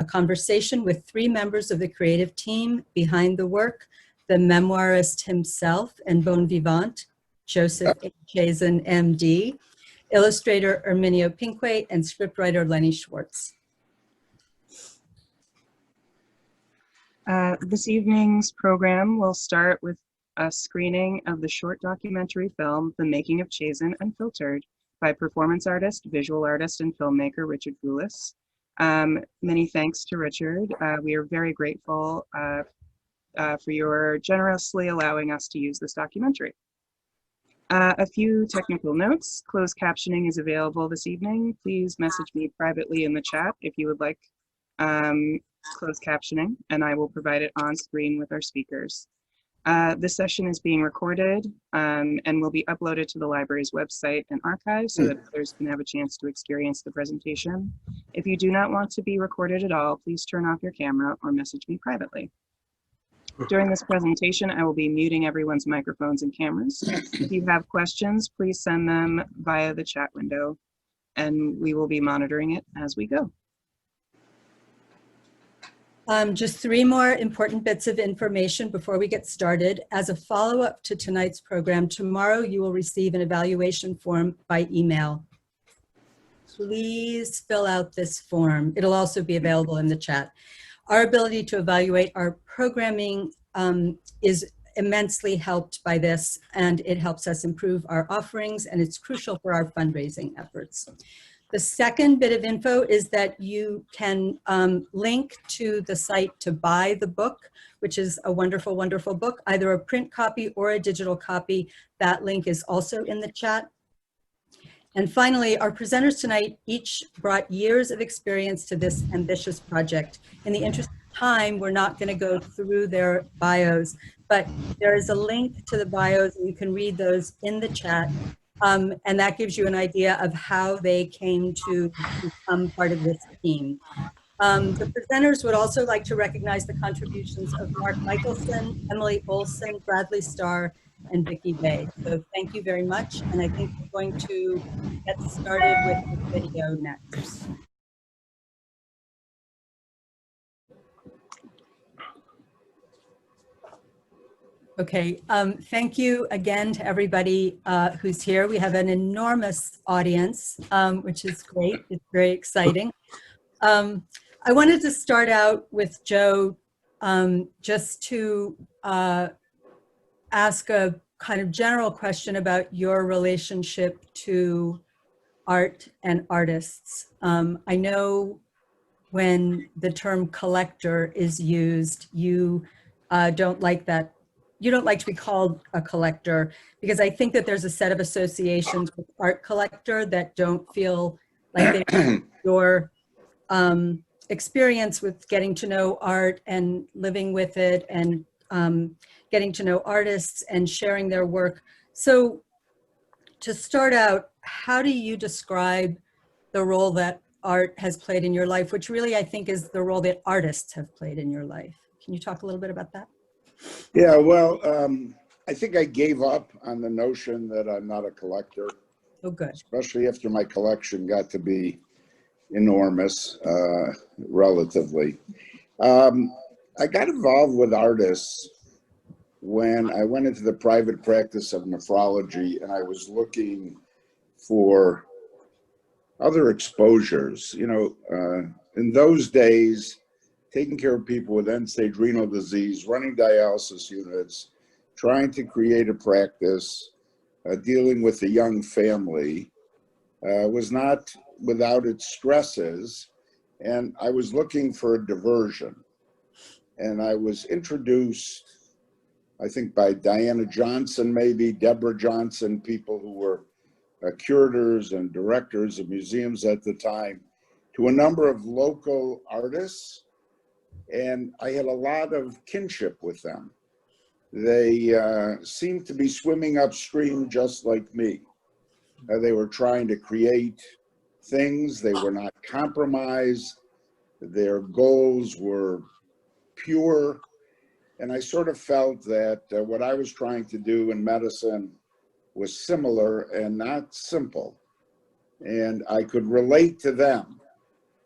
a conversation with 3 members of the creative team behind the work, the memoirist himself and bon vivant, Joseph A. Chazan, MD, illustrator Erminio Pinque, and scriptwriter Lenny Schwartz. This evening's program will start with a screening of the short documentary film, The Making of Chazan, Unfiltered, by performance artist, visual artist, and filmmaker Richard Goulis. Many thanks to Richard. We are very grateful for your generously allowing us to use this documentary. A few technical notes. Closed captioning is available this evening. Please message me privately in the chat if you would like closed captioning, and I will provide it on screen with our speakers. This session is being recorded and will be uploaded to the library's website and archive so that others can have a chance to experience the presentation. If you do not want to be recorded at all, please turn off your camera or message me privately. During this presentation, I will be muting everyone's microphones and cameras. If you have questions, please send them via the chat window, and we will be monitoring it as we go. Just 3 more important bits of information before we get started. As a follow-up to tonight's program, tomorrow you will receive an evaluation form by email. Please fill out this form. It'll also be available in the chat. Our ability to evaluate our programming is immensely helped by this, and it helps us improve our offerings, and it's crucial for our fundraising efforts. The second bit of info is that you can link to the site to buy the book, which is a wonderful, wonderful book, either a print copy or a digital copy. That link is also in the chat. And finally, our presenters tonight each brought years of experience to this ambitious project. In the interest of time, we're not going to go through their bios, but there is a link to the bios, and you can read those in the chat. And that gives you an idea of how they came to become part of this team. The presenters would also like to recognize the contributions of Mark Michelson, Emily Olson, Bradley Starr, and Vicki Bay. So thank you very much. And I think we're going to get started with the video next. Okay, thank you again to everybody who's here. We have an enormous audience, which is great. It's very exciting. I wanted to start out with Joe just to ask a kind of general question about your relationship to art and artists. I know when the term collector is used, you don't like that. You don't like to be called a collector, because I think that there's a set of associations with art collector that don't feel like they're your experience with getting to know art and living with it, and getting to know artists and sharing their work. So to start out, how do you describe the role that art has played in your life, which really I think is the role that artists have played in your life? Can you talk a little bit about that? Yeah, well, I think I gave up on the notion that I'm not a collector. Oh, good. Especially after my collection got to be enormous, relatively. I got involved with artists when I went into the private practice of nephrology, and I was looking for other exposures. You know, in those days, taking care of people with end-stage renal disease, running dialysis units, trying to create a practice, dealing with a young family, was not without its stresses. And I was looking for a diversion. And I was introduced, I think by Diana Johnson, maybe, Deborah Johnson, people who were curators and directors of museums at the time, to a number of local artists. And I had a lot of kinship with them. They seemed to be swimming upstream just like me. They were trying to create things. They were not compromised. Their goals were pure. And I sort of felt that what I was trying to do in medicine was similar and not simple. And I could relate to them.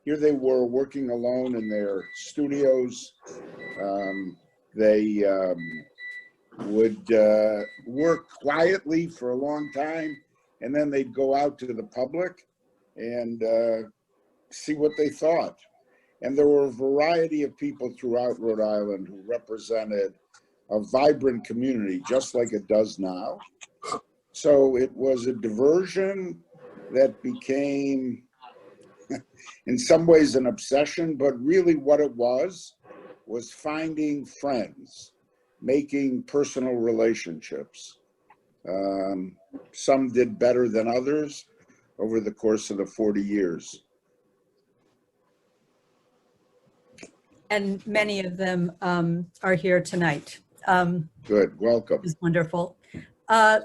here they were working alone in their studios. They would work quietly for a long time, and then they'd go out to the public and see what they thought. And there were a variety of people throughout Rhode Island who represented a vibrant community, just like it does now. So it was a diversion that became, in some ways, an obsession, but really what it was finding friends, making personal relationships. Some did better than others over the course of the 40 years. And many of them are here tonight. Good, welcome. It's wonderful.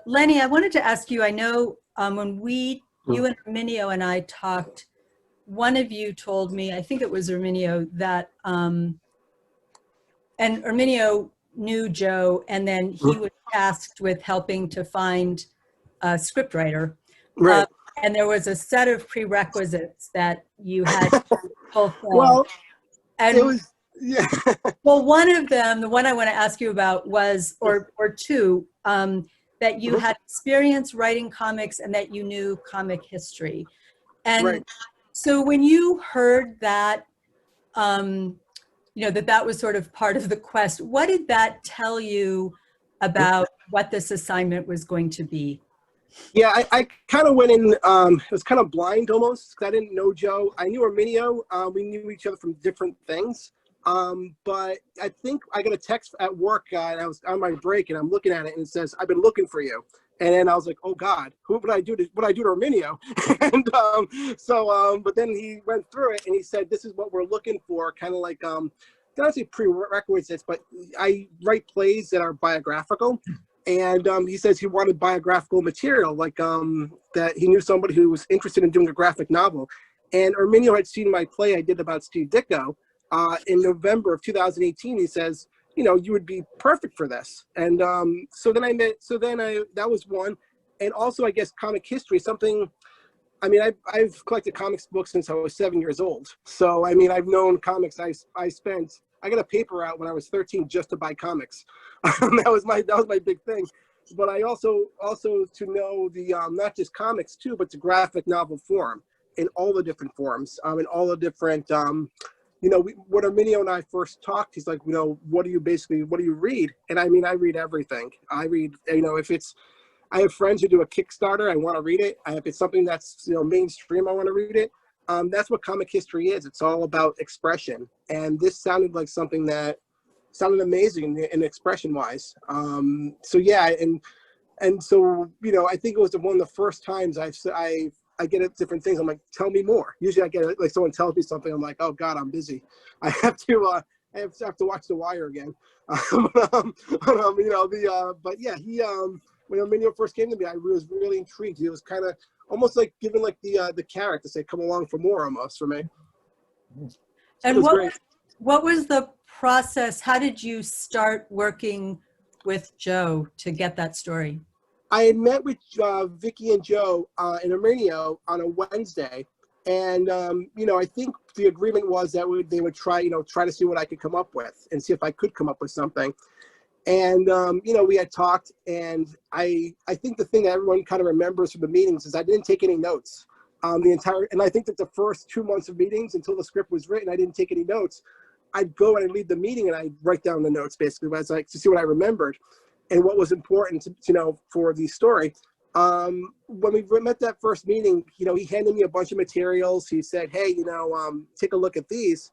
Lenny, I wanted to ask you, I know when you and Erminio and I talked, one of you told me, I think it was Erminio, that, and Erminio knew Joe, and then he was tasked with helping to find a scriptwriter. Right. And there was a set of prerequisites that you had to fulfill. Well, and it was, yeah. well, one of them, the one I want to ask you about was, or two, that you had experience writing comics and that you knew comic history. And Right. so when you heard that, you know, that was sort of part of the quest, what did that tell you about what this assignment was going to be? Yeah, I kind of went in, it was kind of blind almost, because I didn't know Joe. I knew Erminio. We knew each other from different things. But I think I got a text at work, and I was on my break, and I'm looking at it, and it says, "I've been looking for you." And then I was like, "Oh God, what would I do to Erminio?" And but then he went through it, and he said, "This is what we're looking for," kind of like not say prerequisites, but I write plays that are biographical. And he says he wanted biographical material, like that he knew somebody who was interested in doing a graphic novel. And Erminio had seen my play I did about Steve Ditko in November of 2018. He says, you know, you would be perfect for this. And so then that was one. And also, I guess, comic history, something, I mean, I've collected comics books since I was 7 years old. So, I mean, I've known comics. I got a paper out when I was 13 just to buy comics. that was my big thing. But I also to know the not just comics too, but the graphic novel form in all the different forms, in all the different you know, when Erminio and I first talked, he's like, you know, what do you read? And I mean, I read everything. I read, you know, I have friends who do a Kickstarter, I want to read it. If it's something that's, you know, mainstream, I want to read it. That's what comic history is. It's all about expression. And this sounded like something that sounded amazing in expression wise. So yeah, and so, you know, I think it was one of the first times I get at different things. I'm like, tell me more. Usually I get it, like someone tells me something. I'm like, oh God, I'm busy. I have to watch The Wire again. You know, but yeah, when Erminio first came to me, I was really intrigued. He was kind of almost like giving like the carrot to say, come along for more almost for me. And what was the process? How did you start working with Joe to get that story? I had met with Vicky and Joe and Erminio on a Wednesday. And, you know, I think the agreement was that they would try to see what I could come up with and see if I could come up with something. And, you know, we had talked, and I think the thing that everyone kind of remembers from the meetings is I didn't take any notes and I think that the first 2 months of meetings until the script was written, I didn't take any notes. I'd go and I'd lead the meeting and I'd write down the notes basically as like to see what I remembered and what was important to, you know, for the story. When we met that first meeting, you know, he handed me a bunch of materials. He said, hey, you know, take a look at these.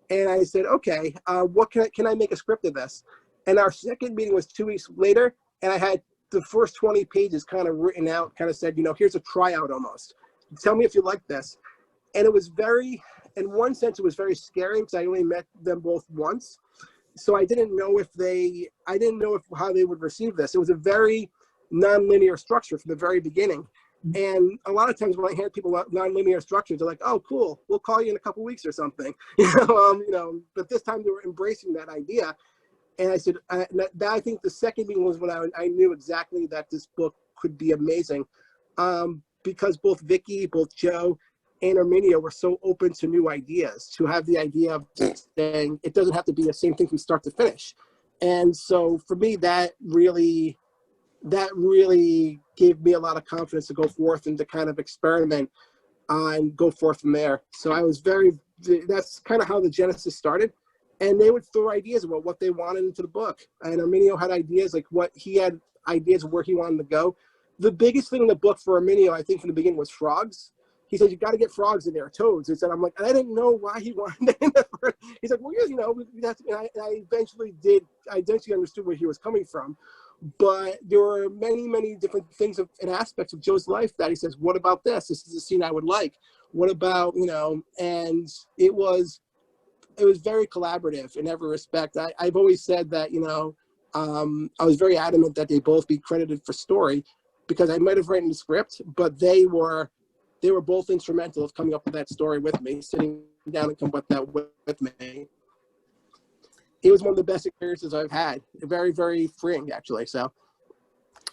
And I said, okay, what can I make a script of this? And our second meeting was 2 weeks later, and I had the first 20 pages kind of written out, kind of said, you know, here's a tryout almost. Tell me if you like this. And it was very, in one sense, it was very scary because I only met them both once. So I didn't know how they would receive this. It was a very non-linear structure from the very beginning. And a lot of times when I hand people non-linear structures, they're like, oh, cool, we'll call you in a couple weeks or something. You know, but this time they were embracing that idea. And I said, I think the second meeting was when I knew exactly that this book could be amazing. Because both Vicky, both Joe, and Erminio were so open to new ideas, to have the idea of saying it doesn't have to be the same thing from start to finish. And so for me, that really gave me a lot of confidence to go forth and to kind of experiment and go forth from there. So I was that's kind of how the genesis started. And they would throw ideas about what they wanted into the book. And Erminio had ideas, like he had ideas of where he wanted to go. The biggest thing in the book for Erminio, I think from the beginning, was frogs. He said, you got to get frogs in there, toads. And I'm like, and I didn't know why he wanted that in there. He's like, well, yeah, I eventually understood where he was coming from. But there were many, many different things and aspects of Joe's life that he says, what about this? This is a scene I would like. What about, and it was very collaborative in every respect. I've always said that, I was very adamant that they both be credited for story, because I might have written the script, but they were both instrumental of coming up with that story with me, sitting down and coming up with that with me. It was one of the best experiences I've had. Very, very freeing, actually. So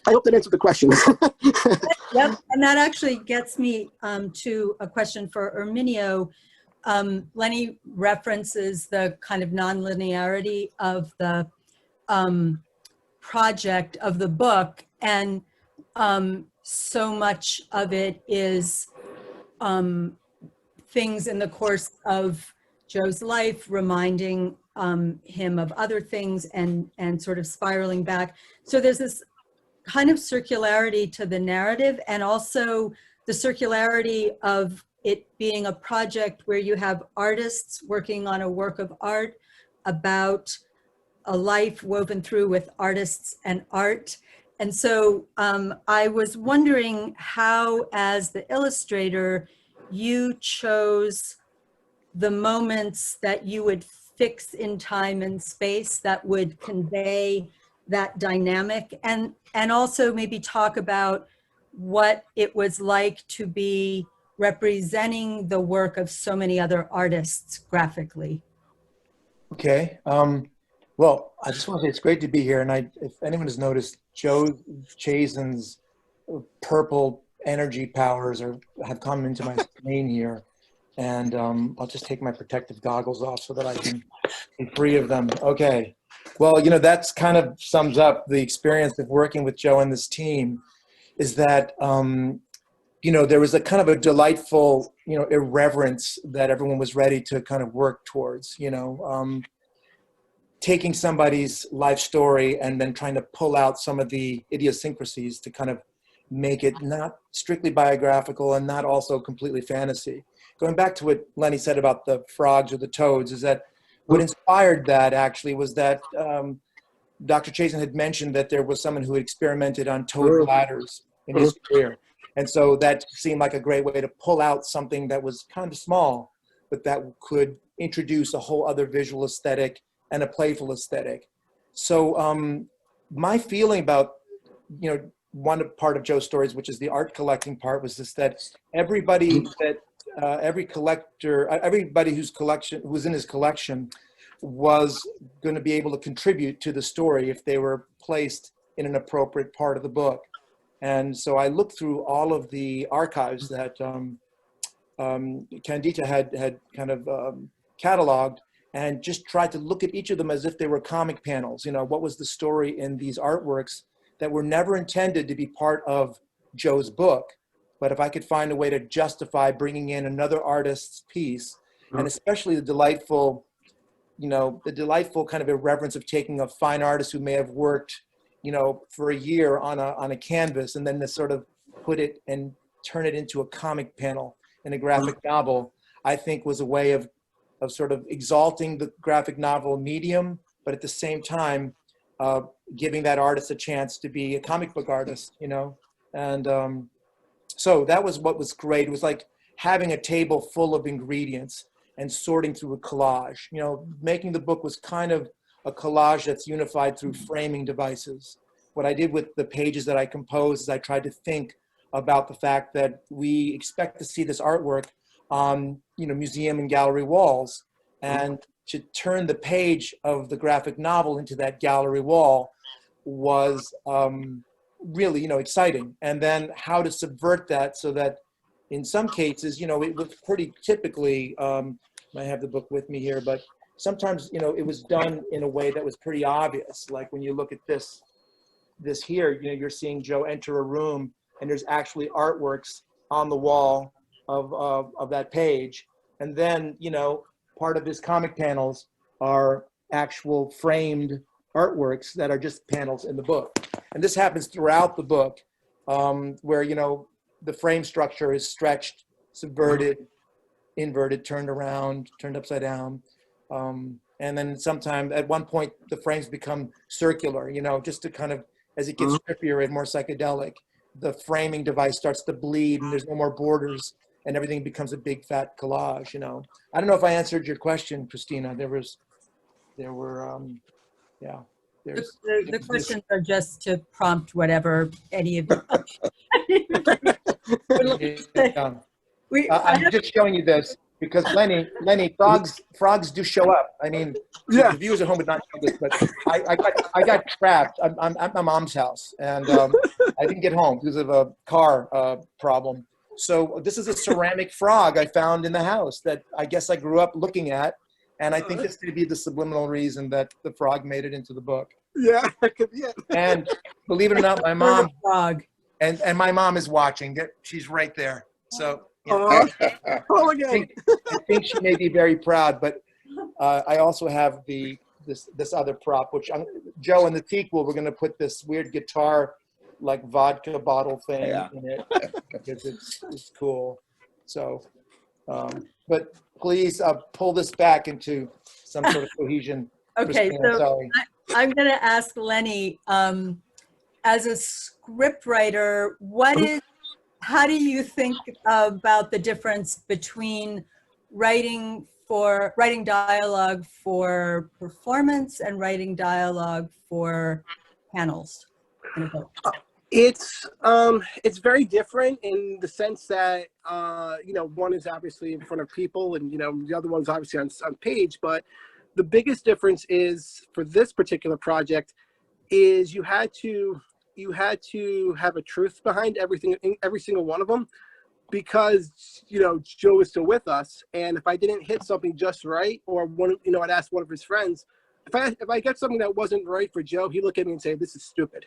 I hope that answered the question. Yep, and that actually gets me to a question for Erminio. Lenny references the kind of non-linearity of the project of the book, and so much of it is things in the course of Joe's life reminding him of other things and sort of spiraling back. So there's this kind of circularity to the narrative, and also the circularity of it being a project where you have artists working on a work of art about a life woven through with artists and art. And so I was wondering how, as the illustrator, you chose the moments that you would fix in time and space that would convey that dynamic, and also maybe talk about what it was like to be representing the work of so many other artists graphically. Okay. Well, I just want to say it's great to be here. And if anyone has noticed, Joe Chazan's purple energy powers have come into my screen here. And I'll just take my protective goggles off so that I can be free of them. Okay. Well, that's kind of sums up the experience of working with Joe and this team, is that, there was a kind of a delightful, irreverence that everyone was ready to kind of work towards, taking somebody's life story and then trying to pull out some of the idiosyncrasies to kind of make it not strictly biographical and not also completely fantasy. Going back to what Lenny said about the frogs or the toads, is that what inspired that actually was that Dr. Chazan had mentioned that there was someone who had experimented on toad bladders in his career. And so that seemed like a great way to pull out something that was kind of small, but that could introduce a whole other visual aesthetic and a playful aesthetic. So my feeling about, one part of Joe's stories, which is the art collecting part, was just that everybody who's in his collection was going to be able to contribute to the story if they were placed in an appropriate part of the book. And so I looked through all of the archives that Candida had kind of cataloged, and just tried to look at each of them as if they were comic panels. What was the story in these artworks that were never intended to be part of Joe's book, but if I could find a way to justify bringing in another artist's piece, and especially the delightful kind of irreverence of taking a fine artist who may have worked, for a year on a canvas, and then to sort of put it and turn it into a comic panel in a graphic novel, I think was a way of sort of exalting the graphic novel medium, but at the same time, giving that artist a chance to be a comic book artist, And so that was what was great. It was like having a table full of ingredients and sorting through a collage. Making the book was kind of a collage that's unified through framing devices. What I did with the pages that I composed is I tried to think about the fact that we expect to see this artwork on, museum and gallery walls, and to turn the page of the graphic novel into that gallery wall was really, exciting. And then how to subvert that so that in some cases, you know, it was pretty typically, I have the book with me here, but sometimes, you know, it was done in a way that was pretty obvious. Like when you look at this here, you know, you're seeing Joe enter a room and there's actually artworks on the wall of that page. And then, you know, part of his comic panels are actual framed artworks that are just panels in the book. And this happens throughout the book, where, you know, the frame structure is stretched, subverted, inverted, turned around, turned upside down. And then sometime at one point, the frames become circular, you know, just to kind of, as it gets trippier and more psychedelic, the framing device starts to bleed and there's no more borders and everything becomes a big fat collage, you know. I don't know if I answered your question, Christina. There's The questions are just to prompt whatever any of you. I'm just showing you this because Lenny, frogs do show up. I mean, Yeah. the viewers at home would not know this, but I got trapped. I'm at my mom's house and I didn't get home because of a car problem. So this is a ceramic frog I found in the house that I guess I grew up looking at. And I think this could be the subliminal reason that the frog made it into the book. Yeah, that could be it. And believe it or not, my mom, Frog. and my mom is watching. She's right there. So Oh, again. I think she may be very proud, but I also have this other prop, which Joe and the sequel, we're going to put this weird guitar, like vodka bottle thing in it because it's cool. So, but please pull this back into some sort of cohesion. Okay, Christina, so sorry. I'm going to ask Lenny, as a scriptwriter, how do you think about the difference between writing dialogue for performance and writing dialogue for panels in a book? It's very different in the sense that you know, one is obviously in front of people and, you know, the other one's obviously on page, but the biggest difference is for this particular project is you had to have a truth behind everything, every single one of them, because, you know, Joe is still with us, and if I didn't hit something just right, or one, you know, I'd ask one of his friends, if I get something that wasn't right for Joe, he'd look at me and say, "This is stupid,"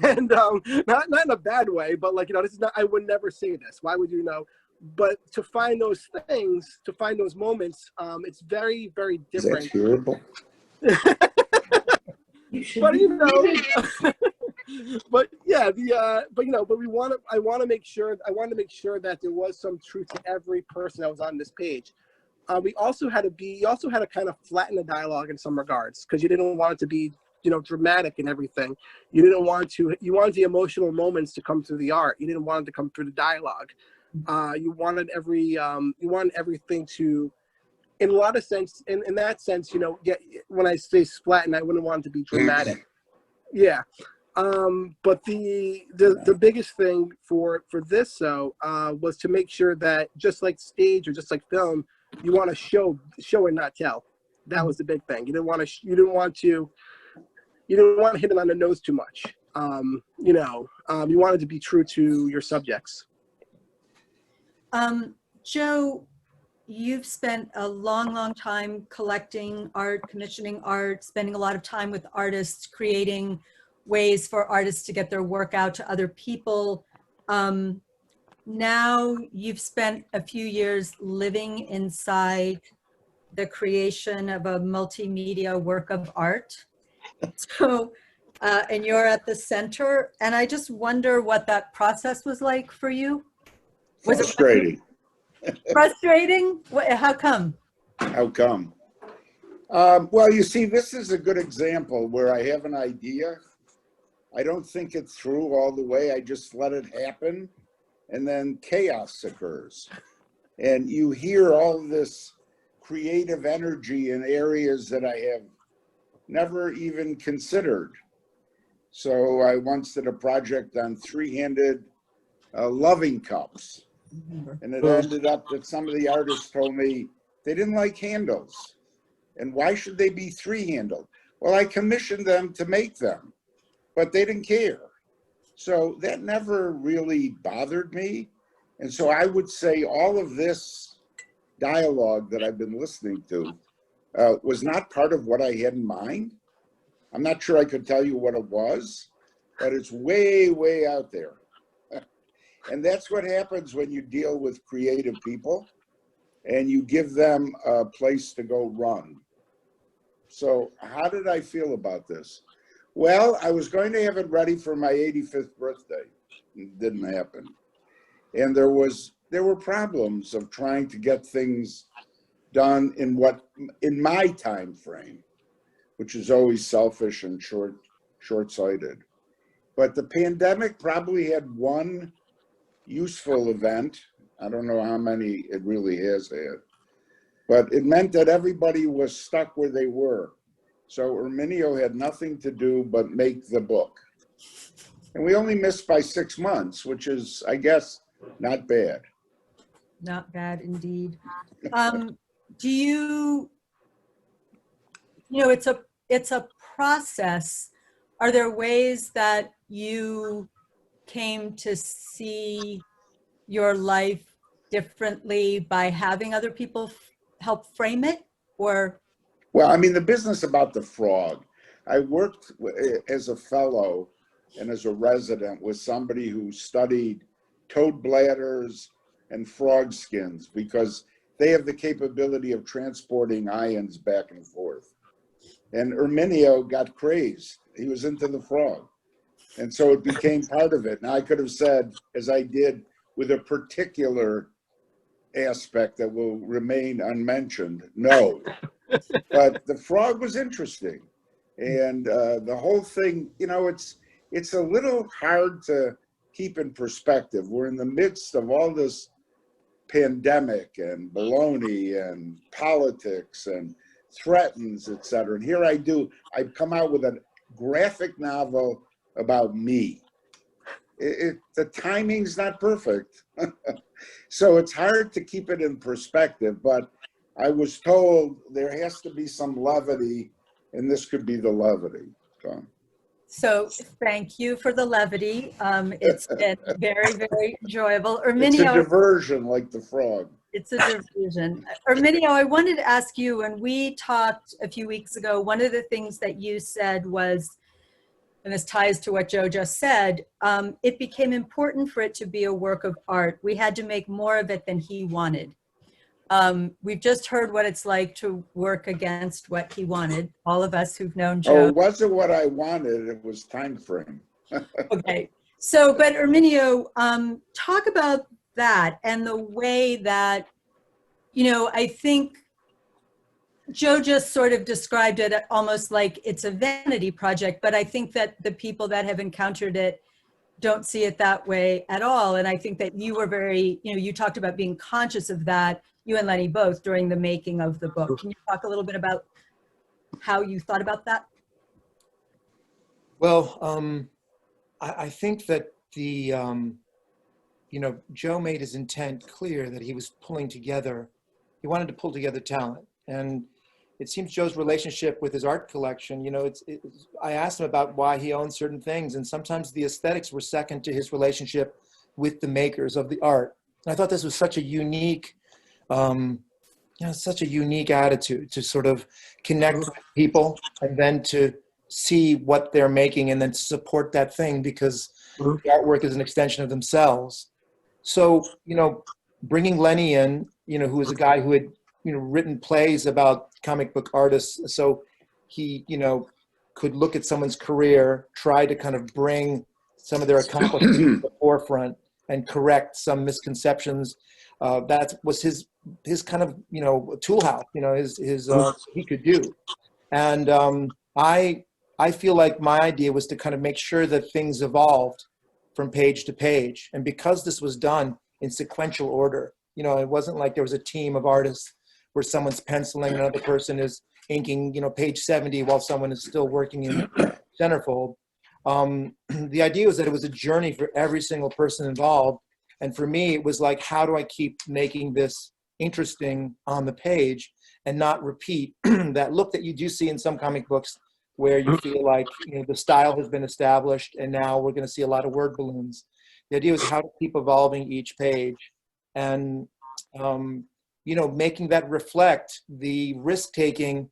and not in a bad way, but like, you know, this is not. I would never say this. Why would you know? But to find those things, to find those moments, it's very, very different. Is that hearable? But you know, but yeah, but you know, but I want to make sure that there was some truth to every person that was on this page. You also had to kind of flatten the dialogue in some regards, because you didn't want it to be, you know, dramatic and everything. You wanted the emotional moments to come through the art. You didn't want it to come through the dialogue. You wanted everything to, in a lot of sense, in that sense, you know, when I say flatten, I wouldn't want it to be dramatic. Yeah. But the biggest thing for this though, was to make sure that just like stage or just like film, you want to show and not tell. That was the big thing. You didn't want to hit it on the nose too much. You know, you wanted to be true to your subjects. Joe, you've spent a long time collecting art, commissioning art, spending a lot of time with artists, creating ways for artists to get their work out to other people. Now you've spent a few years living inside the creation of a multimedia work of art. So, and you're at the center, and I just wonder what that process was like for you. Was Frustrating. it frustrating? How come? How come? Well, you see, this is a good example where I have an idea. I don't think it through all the way. I just let it happen. And then chaos occurs. And you hear all this creative energy in areas that I have never even considered. So I once did a project on three-handed loving cups. And it ended up that some of the artists told me they didn't like handles. And why should they be three-handled? Well, I commissioned them to make them, but they didn't care. So that never really bothered me. And so I would say all of this dialogue that I've been listening to was not part of what I had in mind. I'm not sure I could tell you what it was, but it's way, way out there. And that's what happens when you deal with creative people and you give them a place to go run. So how did I feel about this? Well, I was going to have it ready for my 85th birthday. It didn't happen. And there were problems of trying to get things done in my time frame, which is always selfish and short-sighted. But the pandemic probably had one useful event. I don't know how many it really has had, but it meant that everybody was stuck where they were. So Erminio had nothing to do but make the book. And we only missed by 6 months, which is, I guess, not bad. Not bad indeed. Do you know, it's a process. Are there ways that you came to see your life differently by having other people help frame it, or? Well, I mean, the business about the frog. I worked as a fellow and as a resident with somebody who studied toad bladders and frog skins because they have the capability of transporting ions back and forth. And Erminio got crazed. He was into the frog. And so it became part of it. Now I could have said, as I did, with a particular aspect that will remain unmentioned, no. But the frog was interesting. And the whole thing, you know, it's a little hard to keep in perspective. We're in the midst of all this pandemic and baloney and politics and threatens, et cetera. And here I've come out with a graphic novel about me. The timing's not perfect. So it's hard to keep it in perspective, but I was told there has to be some levity, and this could be the levity. So thank you for the levity. It's been very, very enjoyable. It's a Erminio, diversion like the frog. it's a diversion. Erminio, I wanted to ask you, when we talked a few weeks ago, one of the things that you said was, and this ties to what Joe just said, it became important for it to be a work of art. We had to make more of it than he wanted. We've just heard what it's like to work against what he wanted. All of us who've known Joe. Oh, it wasn't what I wanted. It was time frame. Okay. So, but Erminio, talk about that and the way that, you know, I think Joe just sort of described it almost like it's a vanity project, but I think that the people that have encountered it don't see it that way at all. And I think that you were very, you know, you talked about being conscious of that, you and Lenny both, during the making of the book. Can you talk a little bit about how you thought about that? Well, I think that you know, Joe made his intent clear that he was pulling together, he wanted to pull together talent. And it seems Joe's relationship with his art collection, you know, I asked him about why he owns certain things, and sometimes the aesthetics were second to his relationship with the makers of the art. And I thought this was such a unique, you know, such a unique attitude to sort of connect with people and then to see what they're making and then to support that thing, because the artwork is an extension of themselves. So, you know, bringing Lenny in, you know, who was a guy who had, you know, written plays about comic book artists. So he, you know, could look at someone's career, try to kind of bring some of their accomplishments to the forefront and correct some misconceptions. That was his kind of, you know, tool house, you know, his he could do. And I feel like my idea was to kind of make sure that things evolved from page to page. And because this was done in sequential order, you know, it wasn't like there was a team of artists where someone's penciling, another person is inking, you know, page 70 while someone is still working in centerfold. The idea was that it was a journey for every single person involved. And for me, it was like, how do I keep making this interesting on the page and not repeat that look that you do see in some comic books where you feel like, you know, the style has been established and now we're going to see a lot of word balloons. The idea was how to keep evolving each page, and making that reflect the risk taking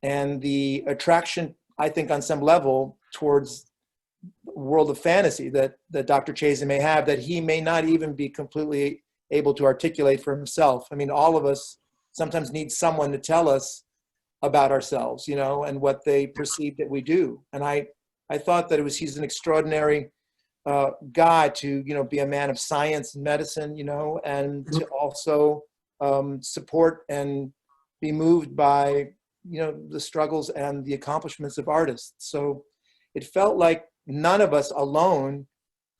and the attraction, I think, on some level towards the world of fantasy that Dr. Chazan may have, that he may not even be completely able to articulate for himself. I mean, all of us sometimes need someone to tell us about ourselves, and what they perceive that we do. And I thought that he's an extraordinary guy to, be a man of science and medicine, and to also support and be moved by, the struggles and the accomplishments of artists. So it felt like none of us alone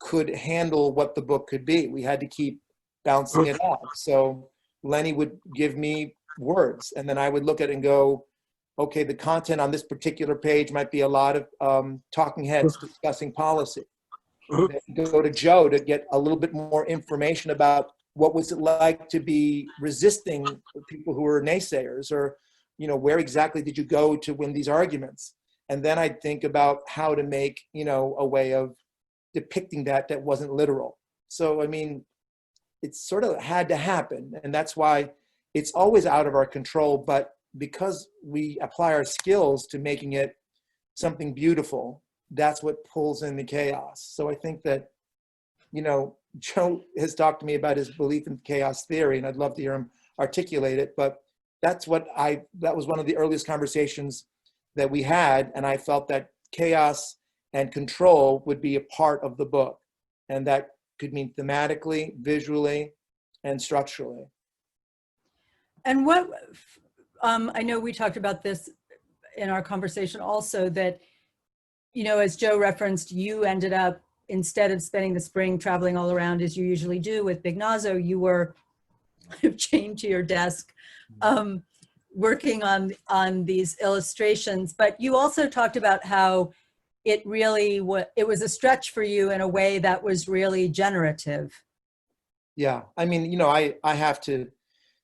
could handle what the book could be. We had to keep bouncing it off. So Lenny would give me words, and then I would look at it and go, okay, the content on this particular page might be a lot of talking heads discussing policy. Then go to Joe to get a little bit more information about what was it like to be resisting people who were naysayers, or, where exactly did you go to win these arguments? And then I'd think about how to make, a way of depicting that wasn't literal. So, I mean, it sort of had to happen. And that's why it's always out of our control. But because we apply our skills to making it something beautiful, that's what pulls in the chaos. So I think that, Joe has talked to me about his belief in chaos theory, and I'd love to hear him articulate it. But that was one of the earliest conversations that we had. And I felt that chaos and control would be a part of the book. And that could mean thematically, visually, and structurally. And what, I know we talked about this in our conversation also, that, as Joe referenced, you ended up, instead of spending the spring traveling all around as you usually do with Big Nazo, you were chained to your desk, working on these illustrations. But you also talked about how it was a stretch for you in a way that was really generative. Yeah, I mean, I have to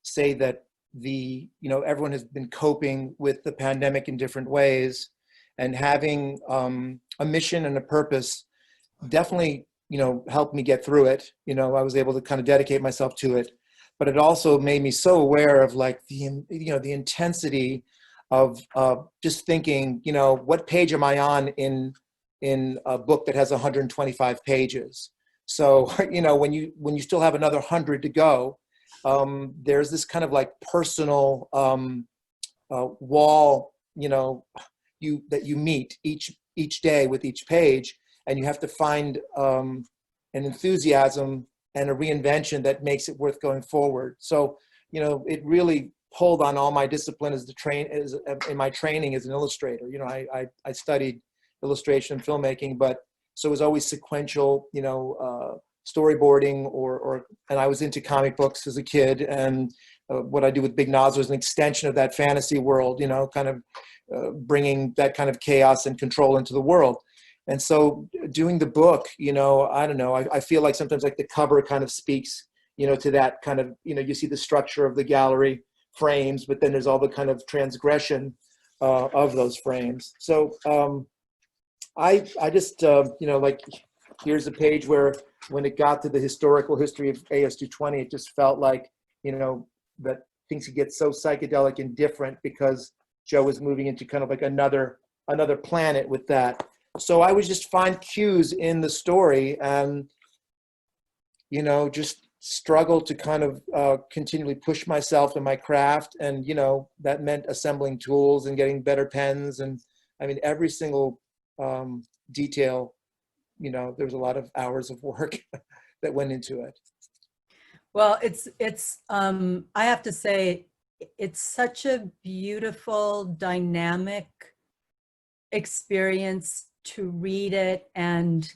say that everyone has been coping with the pandemic in different ways, and having a mission and a purpose definitely, helped me get through it. I was able to kind of dedicate myself to it, but it also made me so aware of like the intensity of just thinking, what page am I on in a book that has 125 pages? So, when you still have another 100 to go, there's this kind of like personal wall, that you meet each day with each page, and you have to find an enthusiasm and a reinvention that makes it worth going forward. So, it really pulled on all my discipline in my training as an illustrator. I studied illustration and filmmaking, but so it was always sequential, storyboarding, and I was into comic books as a kid, and what I do with Big Nazo is an extension of that fantasy world, kind of bringing that kind of chaos and control into the world. And so doing the book, I don't know, I feel like sometimes like the cover kind of speaks, to that kind of, you see the structure of the gallery frames, but then there's all the kind of transgression of those frames. So I just, like, here's a page where when it got to the historical history of AS220, it just felt like, that things could get so psychedelic and different because Joe was moving into kind of like another planet with that. So I would just find cues in the story and, just struggle to kind of continually push myself in my craft. And, that meant assembling tools and getting better pens. And I mean, every single detail, there was a lot of hours of work that went into it. Well, it's I have to say, it's such a beautiful, dynamic experience to read it and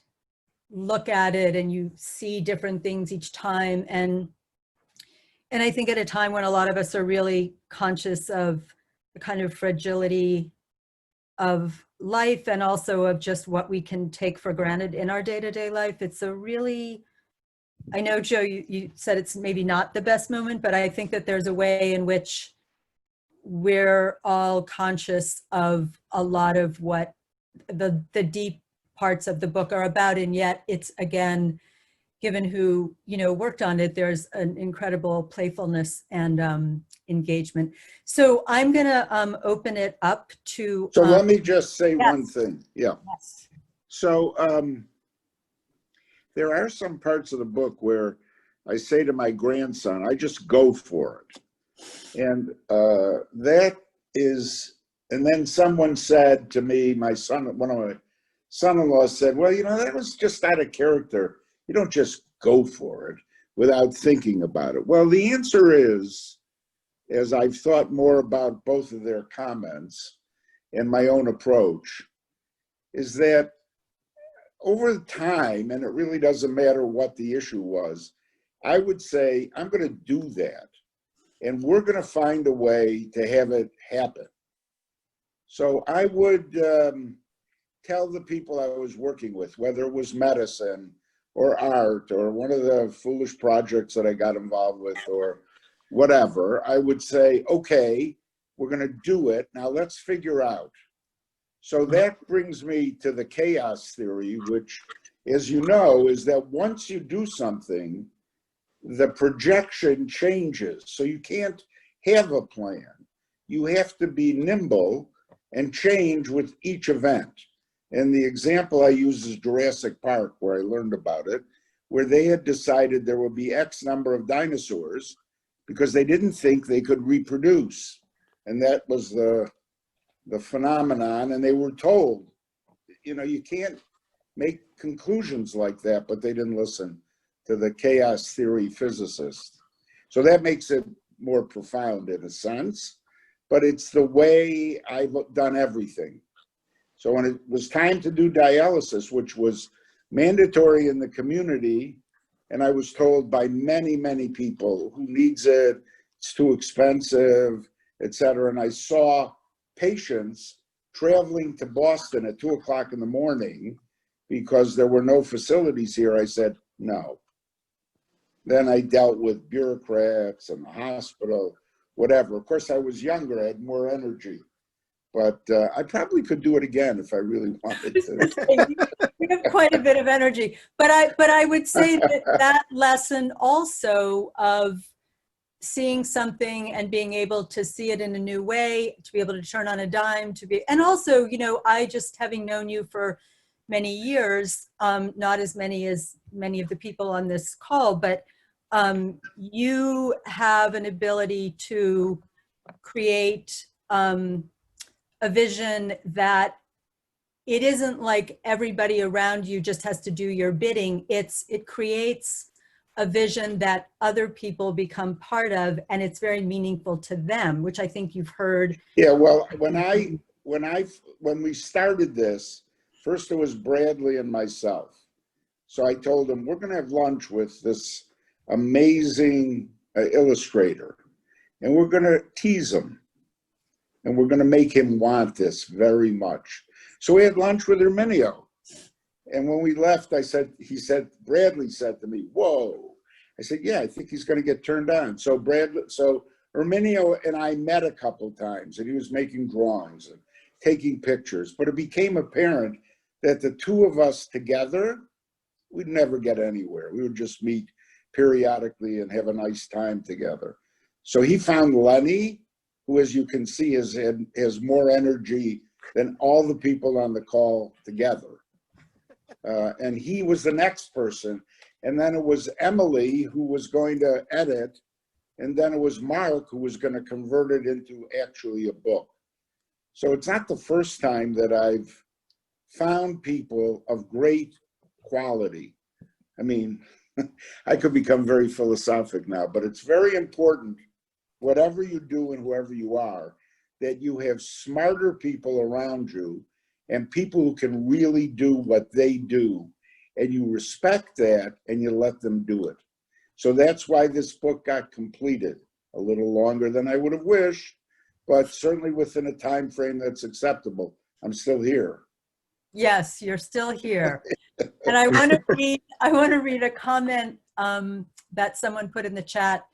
look at it, and you see different things each time. And I think at a time when a lot of us are really conscious of the kind of fragility of life, and also of just what we can take for granted in our day-to-day life, it's a really, I know, Joe, you said it's maybe not the best moment, but I think that there's a way in which we're all conscious of a lot of what the deep parts of the book are about. And yet it's, again, given who, worked on it, there's an incredible playfulness and engagement. So I'm gonna open it up to. So let me just say yes. one thing. Yeah. Yes. So there are some parts of the book where I say to my grandson, I just go for it. And that is, and then someone said to me, my son, one of my son-in-laws said, well, that was just out of character. You don't just go for it without thinking about it. Well, the answer is, as I've thought more about both of their comments and my own approach, is that over time, and it really doesn't matter what the issue was, I would say, I'm going to do that. And we're going to find a way to have it happen. So I would tell the people I was working with, whether it was medicine or art or one of the foolish projects that I got involved with or whatever, I would say, okay, we're going to do it. Now let's figure out. So that brings me to the chaos theory, which, as you know, is that once you do something, the projection changes. So you can't have a plan. You have to be nimble and change with each event. And the example I use is Jurassic Park, where I learned about it, where they had decided there would be X number of dinosaurs because they didn't think they could reproduce. And that was the phenomenon. And they were told, you can't make conclusions like that, but they didn't listen to the chaos theory physicist. So that makes it more profound in a sense, but it's the way I've done everything. So when it was time to do dialysis, which was mandatory in the community, and I was told by many, many people who needs it, it's too expensive, etc. And I saw patients traveling to Boston at 2:00 in the morning because there were no facilities here. I said, no. Then I dealt with bureaucrats and the hospital, whatever. Of course, I was younger, I had more energy, but I probably could do it again if I really wanted to. You have quite a bit of energy, but I would say that lesson also of seeing something and being able to see it in a new way, to be able to turn on a dime, and also, I just having known you for many years, not as many as many of the people on this call, but you have an ability to create a vision that it isn't like everybody around you just has to do your bidding. It creates a vision that other people become part of, and it's very meaningful to them, which I think you've heard. Yeah, well, when we started this, first it was Bradley and myself. So I told him, we're going to have lunch with this amazing illustrator, and we're going to tease him, and we're going to make him want this very much. So we had lunch with Erminio, and when we left, Bradley said to me, whoa. I said, yeah, I think he's going to get turned on. So Erminio and I met a couple times, and he was making drawings and taking pictures, but it became apparent that the two of us together, we'd never get anywhere. We would just meet periodically and have a nice time together. So he found Lenny, who, as you can see, has more energy than all the people on the call together. And he was the next person. And then it was Emily, who was going to edit. And then it was Mark, who was going to convert it into actually a book. So it's not the first time that I've found people of great quality. I mean, I could become very philosophic now, but it's very important, whatever you do and whoever you are, that you have smarter people around you and people who can really do what they do, and you respect that and you let them do it. So that's why this book got completed a little longer than I would have wished, but certainly within a time frame that's acceptable. I'm still here. Yes, you're still here. And I want to read a comment that someone put in the chat.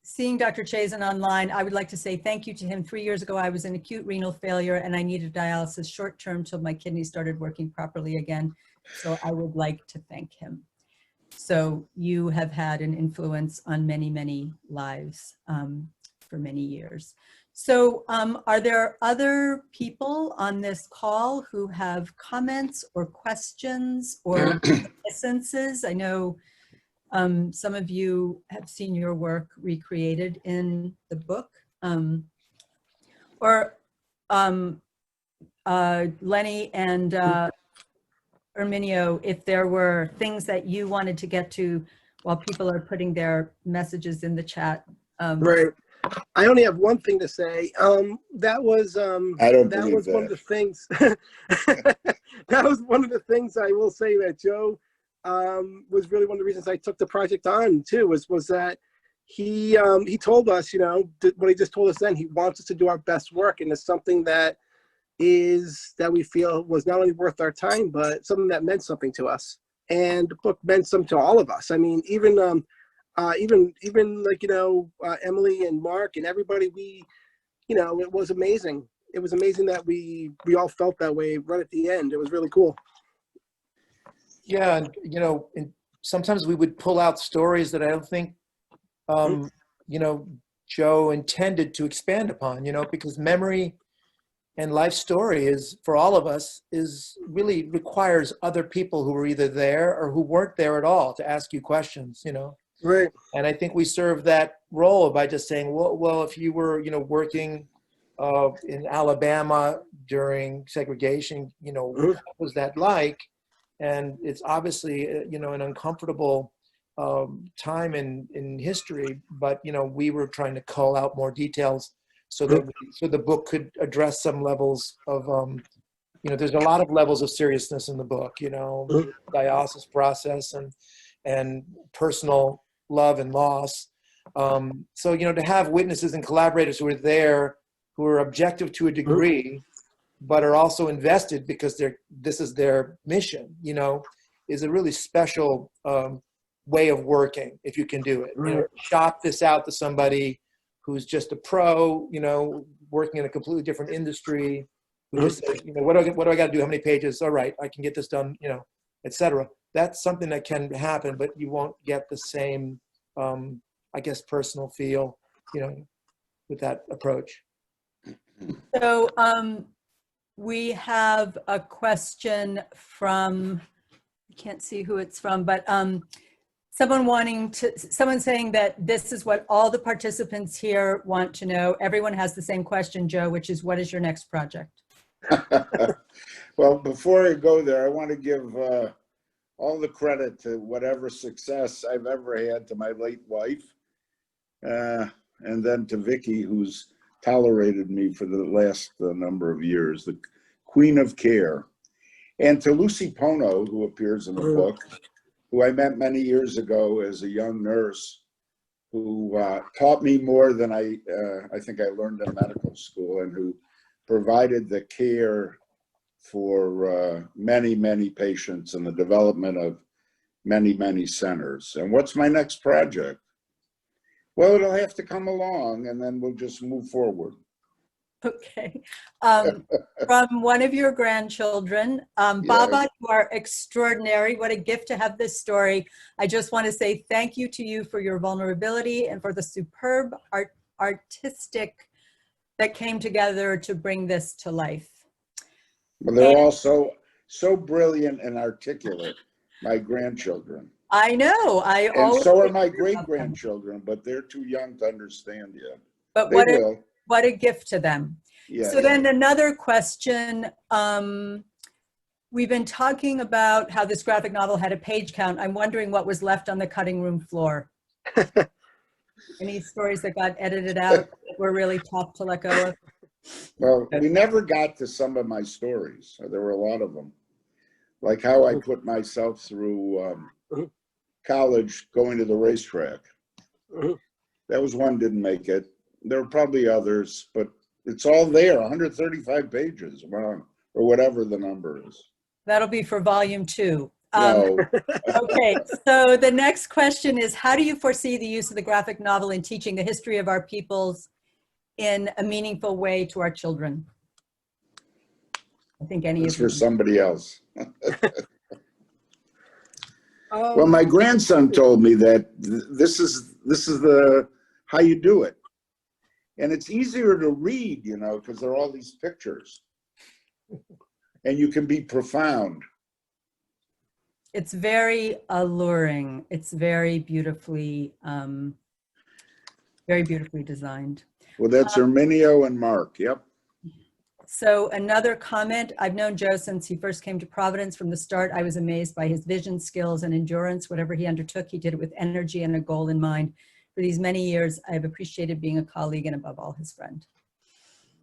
Seeing Dr. Chazan online, I would like to say thank you to him. 3 years ago, I was in acute renal failure and I needed dialysis short-term till my kidneys started working properly again. So I would like to thank him. So you have had an influence on many, many lives for many years. So are there other people on this call who have comments or questions or essences? I know some of you have seen your work recreated in the book. Lenny and Erminio, if there were things that you wanted to get to while people are putting their messages in the chat. Right. I only have one thing to say. That was I don't that believe was one of that. the things. That was one of the things I will say that Joe was really one of the reasons I took the project on too. Was that he told us, you know, what he just told us then. He wants us to do our best work, and it's something that we feel was not only worth our time, but something that meant something to us. And the book meant something to all of us. I mean, even like, you know, Emily and Mark and everybody, you know, it was amazing. It was amazing that we all felt that way right at the end. It was really cool. Yeah, and, you know, and sometimes we would pull out stories that I don't think, you know, Joe intended to expand upon, you know, because memory and life story is, for all of us, is really requires other people who were either there or who weren't there at all to ask you questions, you know. Right. And I think we serve that role by just saying, well, if you were, you know, working in Alabama during segregation, you know, what was that like? And it's obviously, you know, an uncomfortable time in history, but, you know, we were trying to cull out more details so that so the book could address some levels of, you know, there's a lot of levels of seriousness in the book, you know, dialysis process and personal love and loss. So, you know, to have witnesses and collaborators who are there, who are objective to a degree, but are also invested because this is their mission, you know, is a really special way of working, if you can do it. You know, shop this out to somebody who's just a pro, you know, working in a completely different industry, who just says, you know, what do I got to do? How many pages? All right, I can get this done, you know, etc. That's something that can happen, but you won't get the same, I guess, personal feel, you know, with that approach. So we have a question from, I can't see who it's from, but someone saying that this is what all the participants here want to know. Everyone has the same question, Joe, which is, what is your next project? Well, before I go there, I want to give all the credit to whatever success I've ever had to my late wife, and then to Vicky, who's tolerated me for the last number of years, the Queen of Care, and to Lucy Pono, who appears in the book, who I met many years ago as a young nurse, who taught me more than I think I learned in medical school, and who provided the care for many, many patients and the development of many, many centers. And what's my next project? Well, it'll have to come along, and then we'll just move forward. Okay. From one of your grandchildren, Baba, you are extraordinary. What a gift to have this story. I just want to say thank you to you for your vulnerability and for the superb artistic that came together to bring this to life. Well, they're all so brilliant and articulate, my grandchildren. I know. And so are my great-grandchildren, but they're too young to understand yet. But what a gift to them. Yeah. So then another question. We've been talking about how this graphic novel had a page count. I'm wondering what was left on the cutting room floor. Any stories that got edited out that were really tough to let go of? Well, we never got to some of my stories. There were a lot of them. Like how I put myself through college going to the racetrack. That was one, didn't make it. There were probably others, but it's all there, 135 pages, or whatever the number is. That'll be for volume 2. No. Okay, so the next question is, how do you foresee the use of the graphic novel in teaching the history of our peoples in a meaningful way to our children? I think any It's of for you. somebody else. Well, my grandson told me that this is the how you do it, and it's easier to read, you know, because there are all these pictures, and you can be profound. It's very alluring. It's very beautifully designed. Well, that's Erminio and Mark. Yep. So another comment, I've known Joe since he first came to Providence. From the start, I was amazed by his vision, skills, and endurance. Whatever he undertook, he did it with energy and a goal in mind. For these many years, I have appreciated being a colleague and above all, his friend.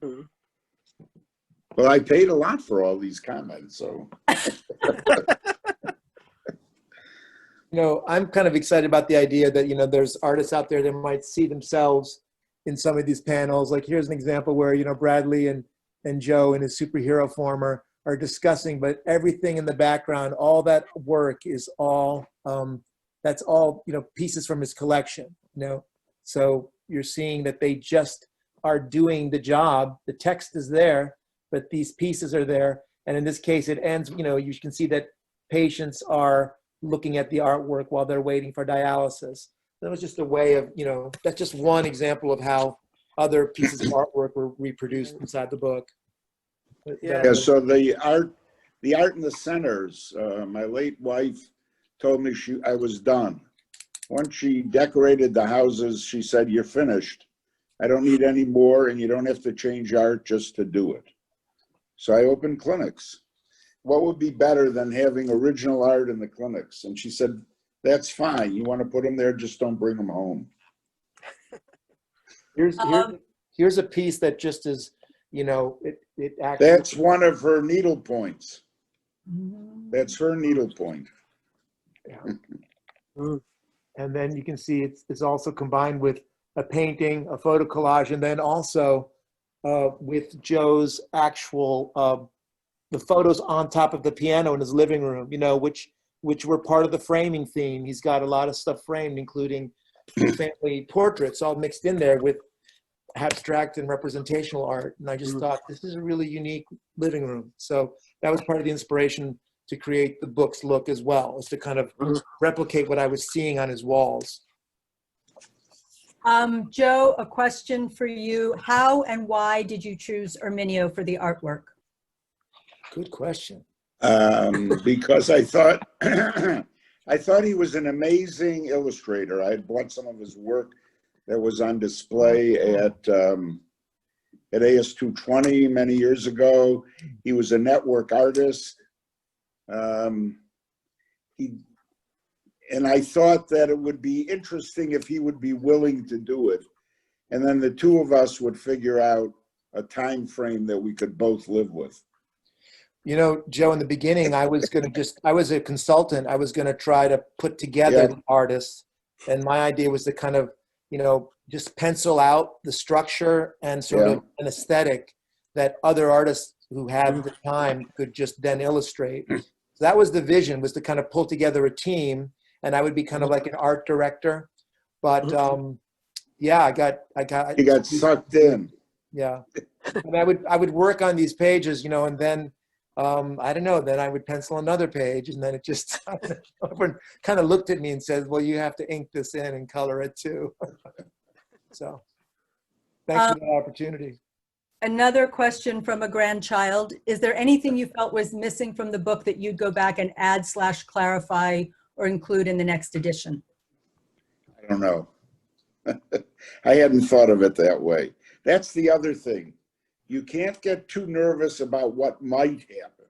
Well, I paid a lot for all these comments, so. You know, I'm kind of excited about the idea that, you know, there's artists out there that might see themselves in some of these panels. Like here's an example where, you know, Bradley and Joe in his superhero form are discussing, but everything in the background, all that work is all, that's all, you know, pieces from his collection, you know? So you're seeing that they just are doing the job. The text is there, but these pieces are there. And in this case, it ends, you know, you can see that patients are looking at the artwork while they're waiting for dialysis. That was just a way of, you know, that's just one example of how other pieces of artwork were reproduced inside the book. Yeah, so the art in the centers, my late wife told me I was done. Once she decorated the houses, she said, "You're finished. I don't need any more, and you don't have to change art just to do it." So I opened clinics. What would be better than having original art in the clinics? And she said, "That's fine. You want to put them there, just don't bring them home." Here's a piece that just is, you know, it actually. That's one of her needle points. That's her needle point. Yeah. And then you can see it's also combined with a painting, a photo collage, and then also with Joe's actual, the photos on top of the piano in his living room, you know, which were part of the framing theme. He's got a lot of stuff framed, including family portraits all mixed in there with abstract and representational art. And I just thought this is a really unique living room. So that was part of the inspiration to create the book's look as well, is to kind of replicate what I was seeing on his walls. Joe, a question for you. How and why did you choose Erminio for the artwork? Good question. Because I thought I thought he was an amazing illustrator. I had bought some of his work that was on display at AS220 many years ago. He was a network artist. And I thought that it would be interesting if he would be willing to do it. And then the two of us would figure out a time frame that we could both live with. You know, Joe, in the beginning, I was a consultant. I was going to try to put together the artists. And my idea was to kind of, you know, just pencil out the structure and sort of an aesthetic that other artists who had the time could just then illustrate. So that was the vision, was to kind of pull together a team, and I would be kind of like an art director. But yeah, you got sucked in. Yeah. And I would work on these pages, you know, and then I don't know, then I would pencil another page, and then it just kind of looked at me and said, well, you have to ink this in and color it too. So thanks for the opportunity. Another question from a grandchild. Is there anything you felt was missing from the book that you'd go back and add / clarify or include in the next edition? I don't know. I hadn't thought of it that way. That's the other thing. You can't get too nervous about what might happen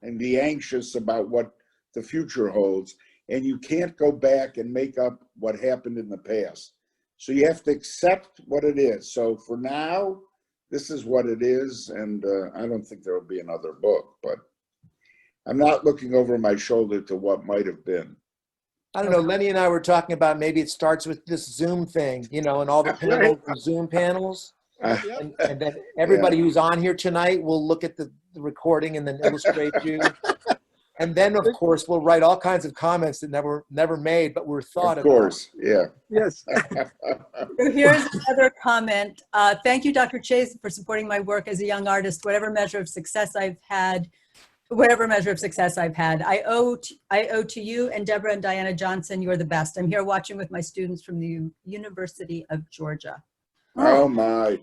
and be anxious about what the future holds. And you can't go back and make up what happened in the past. So you have to accept what it is. So for now, this is what it is. And I don't think there will be another book, but I'm not looking over my shoulder to what might have been. I don't know. Lenny and I were talking about maybe it starts with this Zoom thing, you know, and all the panels, the Zoom panels. And then everybody who's on here tonight will look at the recording and then illustrate you. And then, of course, we'll write all kinds of comments that never made, but were thought about. Of course, yeah. Yes. So here's another comment. Thank you, Dr. Chase, for supporting my work as a young artist. Whatever measure of success I've had whatever measure of success I've had. I owe to you and Deborah and Diana Johnson. You're the best. I'm here watching with my students from the University of Georgia. Oh my.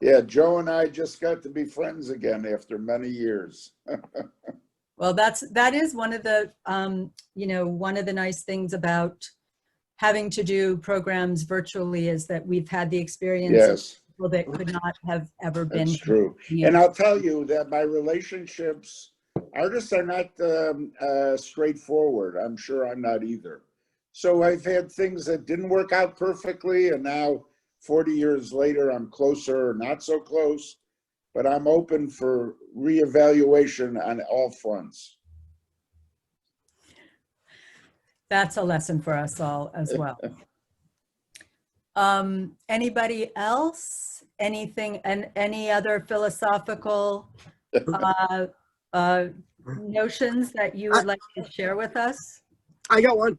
Yeah, Joe and I just got to be friends again after many years. Well, that is one of the one of the nice things about having to do programs virtually is that we've had the experience Yes, of people that could not have ever been. that's true. And I'll tell you that my relationships, artists are not straightforward. I'm sure I'm not either. So I've had things that didn't work out perfectly, and now 40 years later, I'm closer or not so close, but I'm open for reevaluation on all fronts. That's a lesson for us all as well. Anybody else? Anything and any other philosophical notions that you would like to share with us? I got one.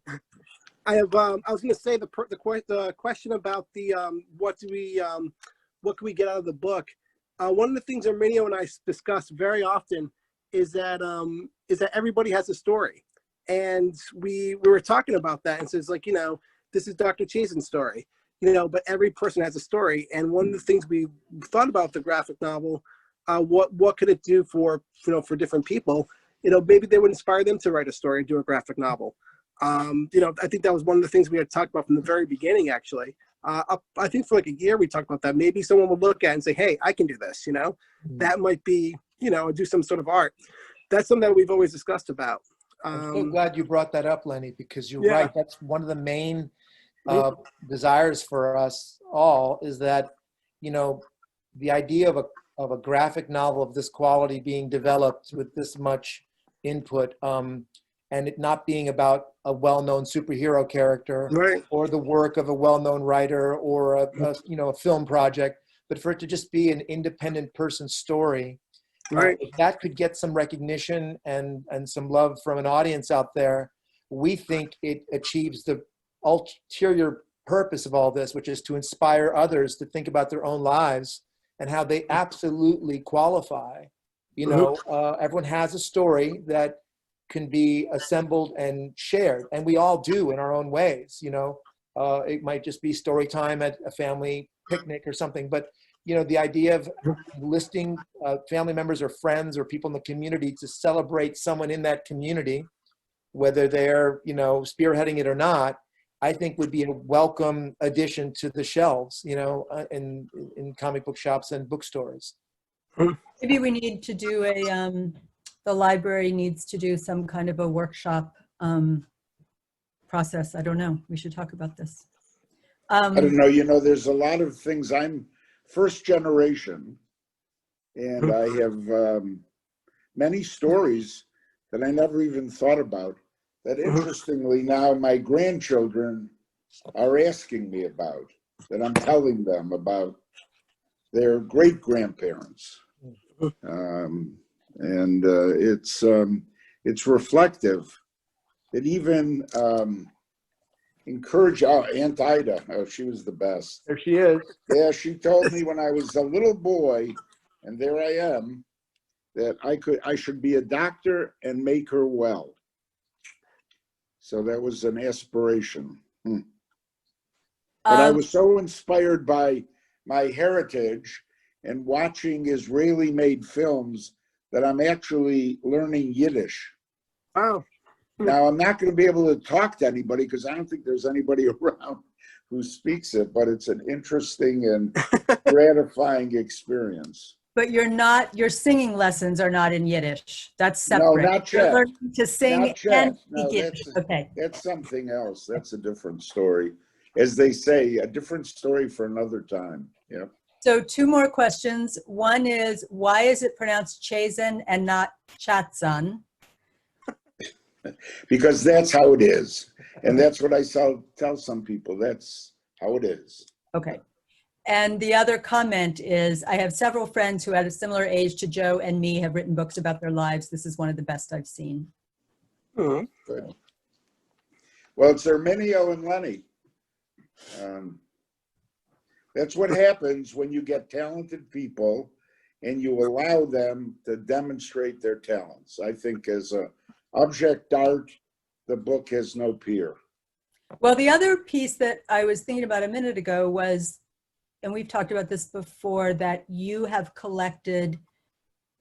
I have. I was going to say the question about the what can we get out of the book? One of the things Erminio and I discuss very often is that everybody has a story, and we were talking about that, and so it's like, this is Dr. Chazan's story, but every person has a story, and one of the things we thought about the graphic novel, what could it do for for different people? Maybe they would inspire them to write a story and do a graphic novel. I think that was one of the things we had talked about from the very beginning, actually. I think for like a year we talked about that. Maybe someone would look at it and say, hey, I can do this, that might be, do some sort of art. That's something that we've always discussed about. I'm so glad you brought that up, Lenny, because you're Yeah. right. That's one of the main desires for us all is that, the idea of a graphic novel of this quality being developed with this much input, and it not being about a well-known superhero character, Right. or the work of a well-known writer, or a film project, but for it to just be an independent person's story. Right. If that could get some recognition and some love from an audience out there, we think it achieves the ulterior purpose of all this, which is to inspire others to think about their own lives and how they absolutely qualify. Everyone has a story that can be assembled and shared, and we all do in our own ways. It might just be story time at a family picnic or something, but the idea of listing family members or friends or people in the community to celebrate someone in that community, whether they're spearheading it or not, I think would be a welcome addition to the shelves, in comic book shops and bookstores. Maybe we need to do the library needs to do some kind of a workshop process. I don't know. We should talk about this. I don't know, there's a lot of things. I'm first generation, and I have many stories that I never even thought about that interestingly now my grandchildren are asking me about, that I'm telling them about their great grandparents. And it's reflective. It even encouraged Aunt Ida. She was the best. There she is. Yeah, she told me when I was a little boy, and there I am, that I should be a doctor and make her well. So that was an aspiration. But I was so inspired by my heritage and watching Israeli-made films that I'm actually learning Yiddish. Wow. Now, I'm not going to be able to talk to anybody because I don't think there's anybody around who speaks it, but it's an interesting and gratifying experience. But your singing lessons are not in Yiddish. That's separate. No, not You're yet. learning to sing Not and yet. No, speak Yiddish. Okay. That's something else. That's a different story. As they say, a different story for another time. Yeah. So 2 more questions. One is, why is it pronounced Chazan and not Chazan? Because that's how it is. And that's what I tell some people. That's how it is. Okay. And the other comment is, I have several friends who at a similar age to Joe and me have written books about their lives. This is one of the best I've seen. Good. Well, it's Erminio and Lenny. That's what happens when you get talented people and you allow them to demonstrate their talents. I think as a object art, the book has no peer. Well, the other piece that I was thinking about a minute ago was, and we've talked about this before, that you have collected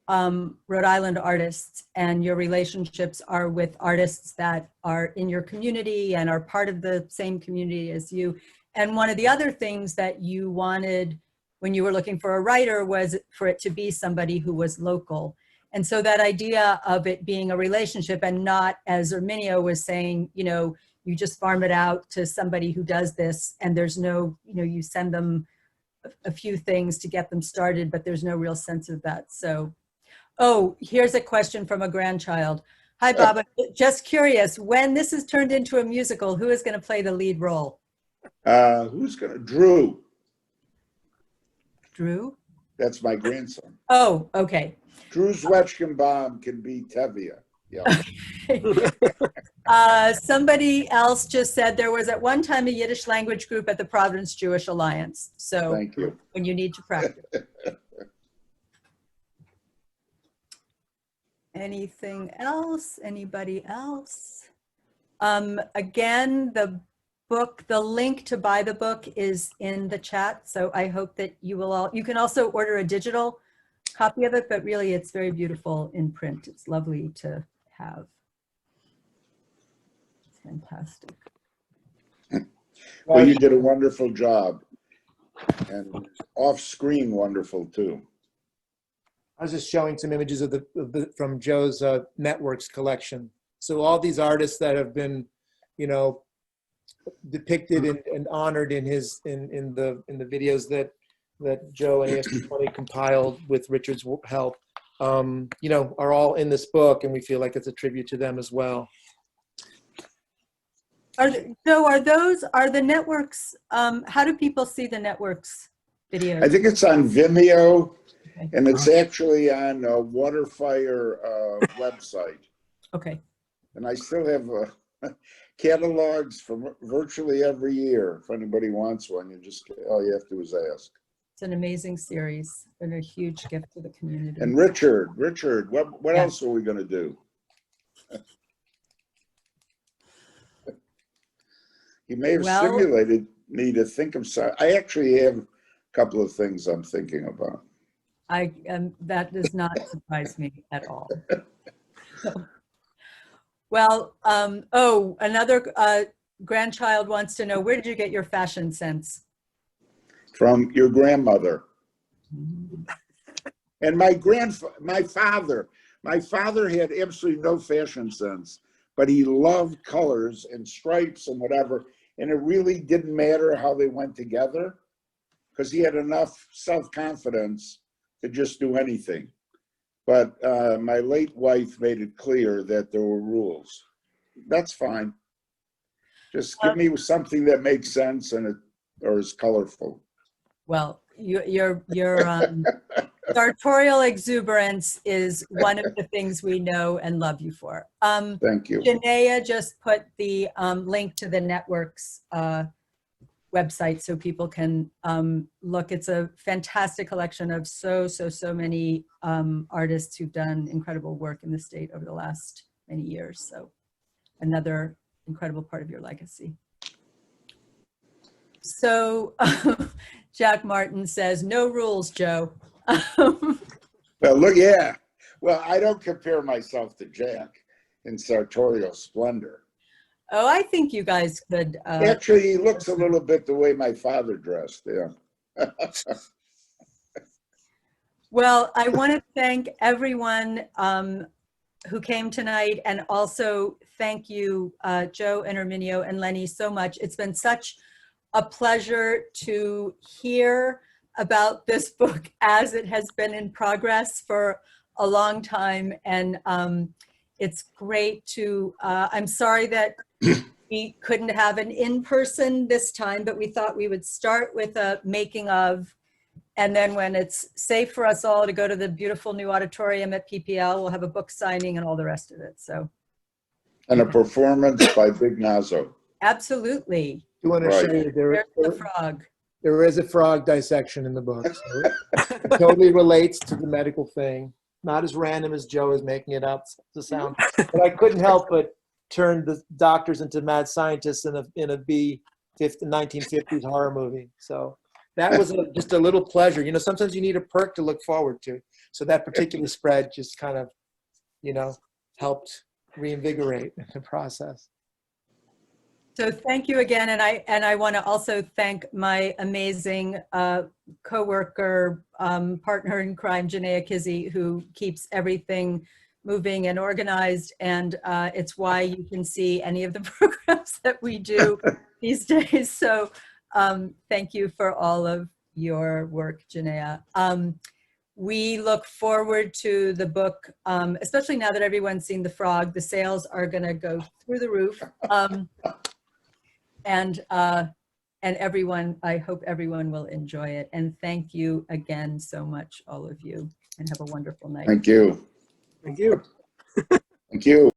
Rhode Island artists, and your relationships are with artists that are in your community and are part of the same community as you. And one of the other things that you wanted when you were looking for a writer was for it to be somebody who was local. And so that idea of it being a relationship and not, as Erminio was saying, you know, you just farm it out to somebody who does this and there's no, you know, you send them a few things to get them started, but there's no real sense of that. So, oh, here's a question from a grandchild. Hi, Baba. Just curious, when this is turned into a musical, who is going to play the lead role? Who's gonna? Drew. Drew? That's my grandson. Oh, okay. Drew Zwetschgenbaum can be Tevye. Yeah. Somebody else just said there was at one time a Yiddish language group at the Providence Jewish Alliance. So Thank you. when you need to practice. Anything else? Anybody else? Again, the book, the link to buy the book is in the chat. So I hope that you will all, you can also order a digital copy of it, but really it's very beautiful in print. It's lovely to have. It's fantastic. Well, you did a wonderful job, and off-screen wonderful too. I was just showing some images of from Joe's Networks collection. So all these artists that have been, you know, depicted and honored in his in the videos that Joe and ASP20 compiled with Richard's help, you know, are all in this book, and we feel like it's a tribute to them as well. Are the networks, how do people see the networks videos? I think it's on Vimeo, Okay. and it's actually on a Waterfire website. Okay. And I still have catalogs from virtually every year. If anybody wants one, all you have to do is ask. It's an amazing series and a huge gift to the community. And Richard, what Yeah. else are we going to do? You may have stimulated me to think of some. I actually have a couple of things I'm thinking about. That does not surprise me at all. Well, oh, another grandchild wants to know, where did you get your fashion sense? From your grandmother. And my father had absolutely no fashion sense, but he loved colors and stripes and whatever. And it really didn't matter how they went together because he had enough self-confidence to just do anything. But my late wife made it clear that there were rules. That's fine. Just give me something that makes sense or is colorful. Well, your sartorial exuberance is one of the things we know and love you for. Thank you. Janaea just put the link to the network's website so people can look. It's a fantastic collection of so many artists who've done incredible work in the state over the last many years. So another incredible part of your legacy. So Jack Martin says, no rules, Joe. Well, look, yeah. Well, I don't compare myself to Jack in sartorial splendor. Oh, I think you guys could. Actually, he looks a little bit the way my father dressed, yeah. Well, I want to thank everyone who came tonight, and also thank you, Joe and Erminio and Lenny, so much. It's been such a pleasure to hear about this book as it has been in progress for a long time. And it's great to, I'm sorry that we couldn't have an in-person this time, but we thought we would start with a making of, and then when it's safe for us all to go to the beautiful new auditorium at PPL, we'll have a book signing and all the rest of it, so. And a performance by Big Nazo. Absolutely. You want to Right. show you There's the frog. There is a frog dissection in the book. So it totally relates to the medical thing. Not as random as Joe is making it up to sound. But I couldn't help but turn the doctors into mad scientists in a 1950s horror movie. So that was just a little pleasure. You know, sometimes you need a perk to look forward to. So that particular spread just kind of, you know, helped reinvigorate the process. So thank you again, and I want to also thank my amazing coworker, partner in crime, Janaea Kizzy, who keeps everything moving and organized, and it's why you can see any of the programs that we do these days. So thank you for all of your work, Janaea. We look forward to the book, especially now that everyone's seen The Frog. The sales are going to go through the roof. And everyone, I hope everyone will enjoy it. And thank you again so much, all of you, and have a wonderful night. Thank you. Thank you. Thank you.